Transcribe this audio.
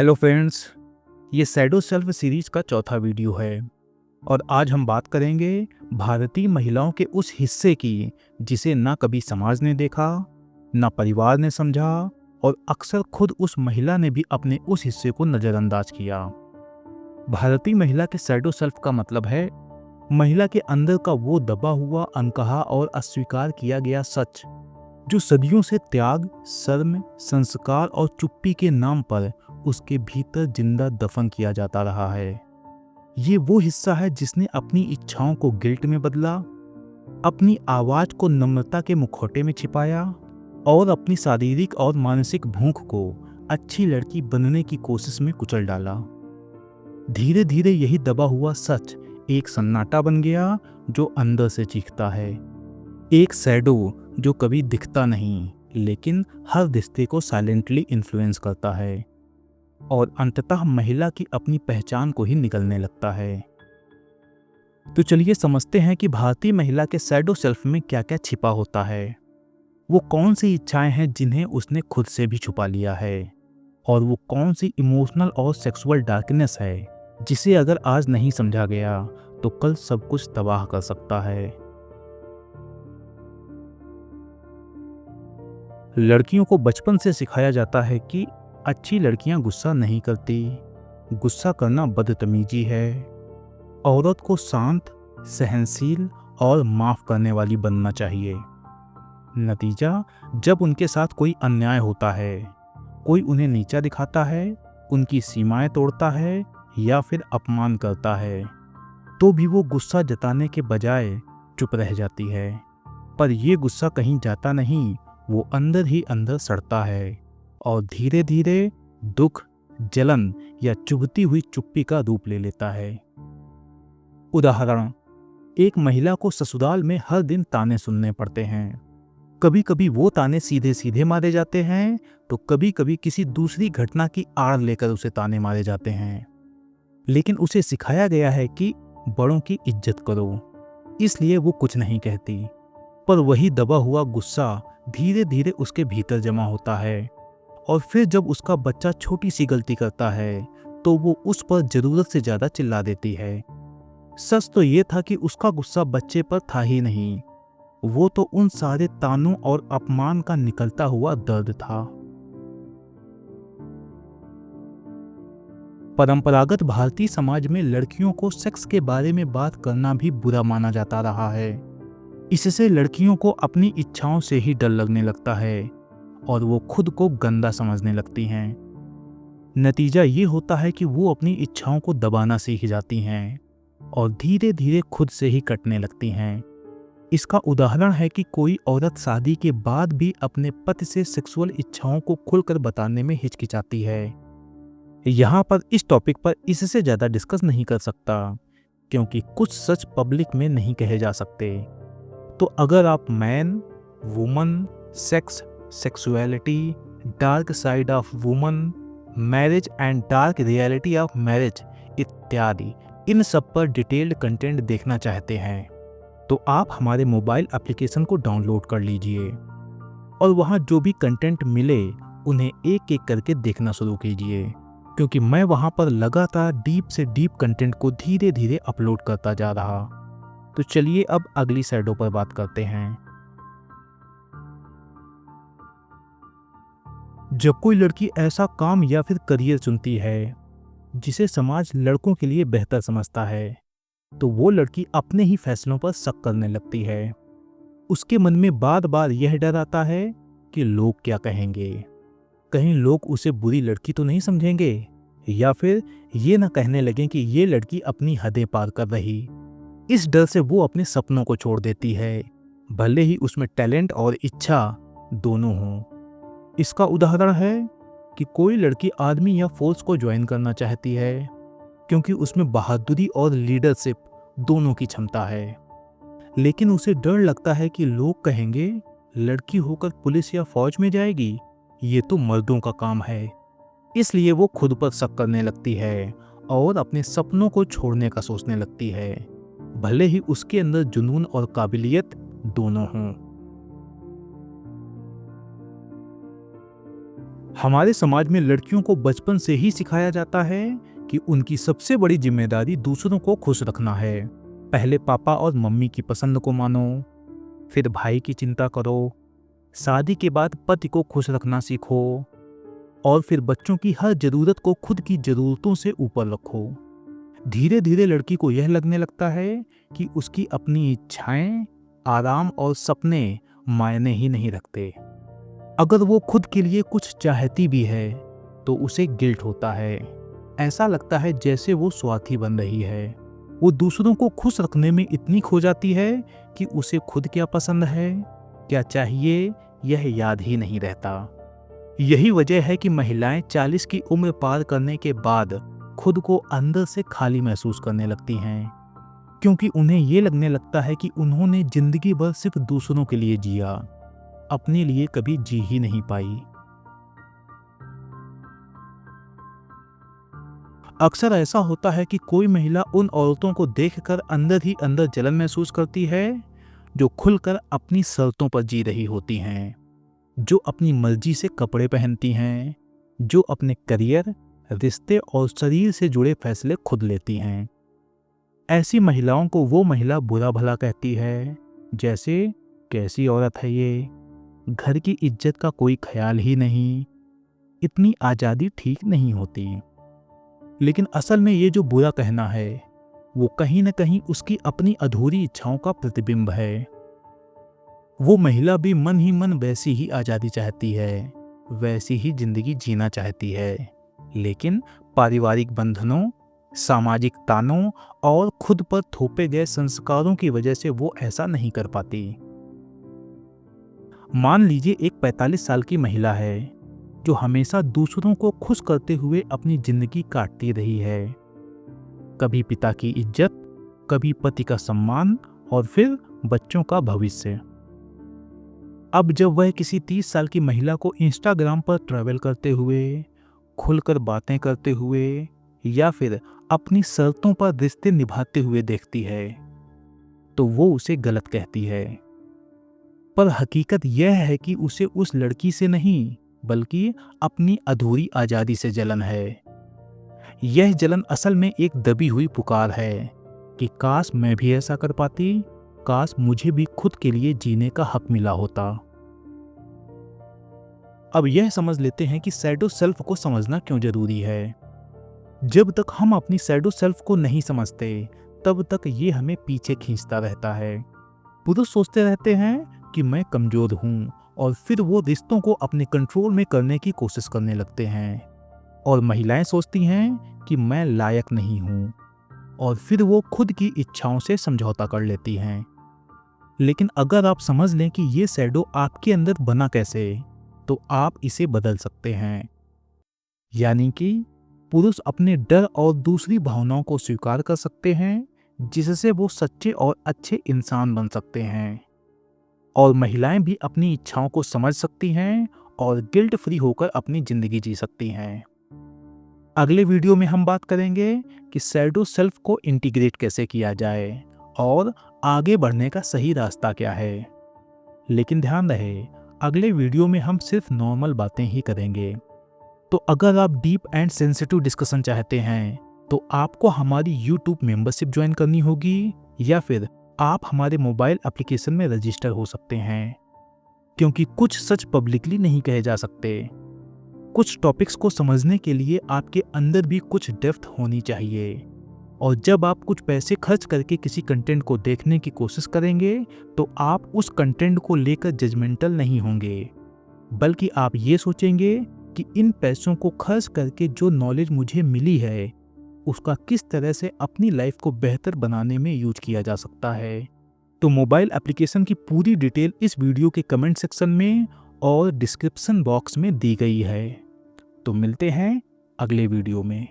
Hello friends, ये shadow self series का चौथा वीडियो है और आज हम बात करेंगे भारतीय महिलाओं के उस हिस्से की जिसे ना कभी समाज ने देखा, ना परिवार ने समझा और अक्सर खुद उस महिला ने भी अपने उस हिस्से को नज़रअंदाज किया। भारतीय महिला के शैडो सेल्फ का मतलब है महिला के अंदर का वो दबा हुआ, अनकहा और अस्वीकार किया गया सच जो सदियों से त्याग, शर्म, संस्कार और चुप्पी के नाम पर उसके भीतर जिंदा दफन किया जाता रहा है। ये वो हिस्सा है जिसने अपनी इच्छाओं को गिल्ट में बदला, अपनी आवाज को नम्रता के मुखौटे में छिपाया और अपनी शारीरिक और मानसिक भूख को अच्छी लड़की बनने की कोशिश में कुचल डाला। धीरे धीरे यही दबा हुआ सच एक सन्नाटा बन गया जो अंदर से चीखता है, एक शैडो जो कभी दिखता नहीं लेकिन हर रिश्ते को साइलेंटली इन्फ्लुएंस करता है और अंततः महिला की अपनी पहचान को ही निगलने लगता है। तो चलिए समझते हैं कि भारतीय महिला के शैडो सेल्फ में क्या क्या छिपा होता है। वो कौन सी इच्छाएं हैं जिन्हें उसने खुद से भी छुपा लिया है, और वो कौन सी इमोशनल और सेक्सुअल डार्कनेस है जिसे अगर आज नहीं समझा गया तो कल सब कुछ तबाह कर सकता है। लड़कियों को बचपन से सिखाया जाता है कि अच्छी लड़कियां गुस्सा नहीं करती, गुस्सा करना बदतमीजी है, औरत को शांत, सहनशील और माफ करने वाली बनना चाहिए। नतीजा, जब उनके साथ कोई अन्याय होता है, कोई उन्हें नीचा दिखाता है, उनकी सीमाएं तोड़ता है या फिर अपमान करता है, तो भी वो गुस्सा जताने के बजाय चुप रह जाती है। पर ये गुस्सा कहीं जाता नहीं, वो अंदर ही अंदर सड़ता है और धीरे धीरे दुख, जलन या चुभती हुई चुप्पी का रूप ले लेता है। उदाहरण, एक महिला को ससुराल में हर दिन ताने सुनने पड़ते हैं। कभी कभी वो ताने सीधे सीधे मारे जाते हैं तो कभी कभी किसी दूसरी घटना की आड़ लेकर उसे ताने मारे जाते हैं। लेकिन उसे सिखाया गया है कि बड़ों की इज्जत करो, इसलिए वो कुछ नहीं कहती। पर वही दबा हुआ गुस्सा धीरे धीरे उसके भीतर जमा होता है और फिर जब उसका बच्चा छोटी सी गलती करता है तो वो उस पर जरूरत से ज्यादा चिल्ला देती है। सच तो ये था कि उसका गुस्सा बच्चे पर था ही नहीं, वो तो उन सारे तानों और अपमान का निकलता हुआ दर्द था। परंपरागत भारतीय समाज में लड़कियों को सेक्स के बारे में बात करना भी बुरा माना जाता रहा है। इससे लड़कियों को अपनी इच्छाओं से ही डर लगने लगता है और वो खुद को गंदा समझने लगती हैं। नतीजा ये होता है कि वो अपनी इच्छाओं को दबाना सीख जाती हैं और धीरे धीरे खुद से ही कटने लगती हैं। इसका उदाहरण है कि कोई औरत शादी के बाद भी अपने पति से सेक्सुअल इच्छाओं को खुलकर बताने में हिचकिचाती है। यहाँ पर इस टॉपिक पर इससे ज़्यादा डिस्कस नहीं कर सकता क्योंकि कुछ सच पब्लिक में नहीं कहे जा सकते। तो अगर आप man, woman, sex, sexuality, dark side of woman, marriage and dark reality of marriage इत्यादि इन सब पर डिटेल्ड कंटेंट देखना चाहते हैं तो आप हमारे मोबाइल एप्लीकेशन को डाउनलोड कर लीजिए और वहाँ जो भी कंटेंट मिले उन्हें एक एक करके देखना शुरू कीजिए, क्योंकि मैं वहाँ पर लगातार डीप से डीप कंटेंट को धीरे धीरे अपलोड करता जा रहा। तो चलिए अब अगली शैडो पर बात करते हैं। जब कोई लड़की ऐसा काम या फिर करियर चुनती है जिसे समाज लड़कों के लिए बेहतर समझता है तो वो लड़की अपने ही फैसलों पर शक करने लगती है। उसके मन में बार बार यह डर आता है कि लोग क्या कहेंगे, कहीं लोग उसे बुरी लड़की तो नहीं समझेंगे या फिर ये ना कहने लगें कि ये लड़की अपनी हदें पार कर रही। इस डर से वो अपने सपनों को छोड़ देती है, भले ही उसमें टैलेंट और इच्छा दोनों हों। इसका उदाहरण है कि कोई लड़की आर्मी या फोर्स को ज्वाइन करना चाहती है क्योंकि उसमें बहादुरी और लीडरशिप दोनों की क्षमता है, लेकिन उसे डर लगता है कि लोग कहेंगे लड़की होकर पुलिस या फौज में जाएगी, ये तो मर्दों का काम है। इसलिए वो खुद पर शक करने लगती है और अपने सपनों को छोड़ने का सोचने लगती है, भले ही उसके अंदर जुनून और काबिलियत दोनों हों। हमारे समाज में लड़कियों को बचपन से ही सिखाया जाता है कि उनकी सबसे बड़ी जिम्मेदारी दूसरों को खुश रखना है। पहले पापा और मम्मी की पसंद को मानो, फिर भाई की चिंता करो, शादी के बाद पति को खुश रखना सीखो और फिर बच्चों की हर जरूरत को खुद की जरूरतों से ऊपर रखो। धीरे धीरे लड़की को यह लगने लगता है कि उसकी अपनी इच्छाएं, आराम और सपने मायने ही नहीं रखते। अगर वो खुद के लिए कुछ चाहती भी है तो उसे गिल्ट होता है। ऐसा लगता है जैसे वो स्वार्थी बन रही है। वो दूसरों को खुश रखने में इतनी खो जाती है कि उसे खुद क्या पसंद है, क्या चाहिए, यह याद ही नहीं रहता। यही वजह है कि महिलाएं 40 की उम्र पार करने के बाद खुद को अंदर से खाली महसूस करने लगती हैं, क्योंकि उन्हें ये लगने लगता है कि उन्होंने जिंदगी भर सिर्फ दूसरों के लिए जिया, अपने लिए कभी जी ही नहीं पाई। अक्सर ऐसा होता है कि कोई महिला उन औरतों को देखकर अंदर ही अंदर जलन महसूस करती है जो खुलकर अपनी शर्तों पर जी रही होती हैं, जो अपनी मर्जी से कपड़े पहनती हैं, जो अपने करियर, रिश्ते और शरीर से जुड़े फैसले खुद लेती हैं। ऐसी महिलाओं को वो महिला बुरा भला कहती है, जैसे कैसी औरत है ये, घर की इज्जत का कोई ख्याल ही नहीं, इतनी आज़ादी ठीक नहीं होती। लेकिन असल में ये जो बुरा कहना है वो कहीं न कहीं उसकी अपनी अधूरी इच्छाओं का प्रतिबिंब है। वो महिला भी मन ही मन वैसी ही आज़ादी चाहती है, वैसी ही जिंदगी जीना चाहती है, लेकिन पारिवारिक बंधनों, सामाजिक तानों और खुद पर थोपे गए संस्कारों की वजह से वो ऐसा नहीं कर पाती। मान लीजिए एक 45 साल की महिला है जो हमेशा दूसरों को खुश करते हुए अपनी जिंदगी काटती रही है। कभी पिता की इज्जत, कभी पति का सम्मान और फिर बच्चों का भविष्य। अब जब वह किसी 30 साल की महिला को इंस्टाग्राम पर ट्रैवल करते हुए, खुलकर बातें करते हुए या फिर अपनी शर्तों पर रिश्ते निभाते हुए देखती है तो वो उसे गलत कहती है। पर हकीकत यह है कि उसे उस लड़की से नहीं बल्कि अपनी अधूरी आज़ादी से जलन है। यह जलन असल में एक दबी हुई पुकार है कि काश मैं भी ऐसा कर पाती, काश मुझे भी खुद के लिए जीने का हक मिला होता। अब यह समझ लेते हैं कि शैडो सेल्फ को समझना क्यों जरूरी है। जब तक हम अपनी शैडो सेल्फ को नहीं समझते तब तक ये हमें पीछे खींचता रहता है। पुरुष सोचते रहते हैं कि मैं कमजोर हूँ और फिर वो रिश्तों को अपने कंट्रोल में करने की कोशिश करने लगते हैं, और महिलाएं सोचती हैं कि मैं लायक नहीं हूँ और फिर वो खुद की इच्छाओं से समझौता कर लेती हैं। लेकिन अगर आप समझ लें कि ये शैडो आपके अंदर बना कैसे, तो आप इसे बदल सकते हैं। यानी कि पुरुष अपने डर और दूसरी भावनाओं को स्वीकार कर सकते हैं, जिससे वो सच्चे और अच्छे इंसान बन सकते हैं, और महिलाएं भी अपनी इच्छाओं को समझ सकती हैं और गिल्ट फ्री होकर अपनी जिंदगी जी सकती हैं। अगले वीडियो में हम बात करेंगे कि शैडो सेल्फ को इंटीग्रेट कैसे किया जाए और आगे बढ़ने का सही रास्ता क्या है। लेकिन ध्यान रहे, अगले वीडियो में हम सिर्फ नॉर्मल बातें ही करेंगे। तो अगर आप डीप एंड सेंसिटिव डिस्कशन चाहते हैं तो आपको हमारी YouTube मेंबरशिप ज्वाइन करनी होगी, या फिर आप हमारे मोबाइल एप्लीकेशन में रजिस्टर हो सकते हैं, क्योंकि कुछ सच पब्लिकली नहीं कहे जा सकते। कुछ टॉपिक्स को समझने के लिए आपके अंदर भी कुछ डेप्थ होनी चाहिए, और जब आप कुछ पैसे खर्च करके किसी कंटेंट को देखने की कोशिश करेंगे तो आप उस कंटेंट को लेकर जजमेंटल नहीं होंगे, बल्कि आप ये सोचेंगे कि इन पैसों को खर्च करके जो नॉलेज मुझे मिली है उसका किस तरह से अपनी लाइफ को बेहतर बनाने में यूज किया जा सकता है। तो मोबाइल एप्लीकेशन की पूरी डिटेल इस वीडियो के कमेंट सेक्शन में और डिस्क्रिप्शन बॉक्स में दी गई है। तो मिलते हैं अगले वीडियो में।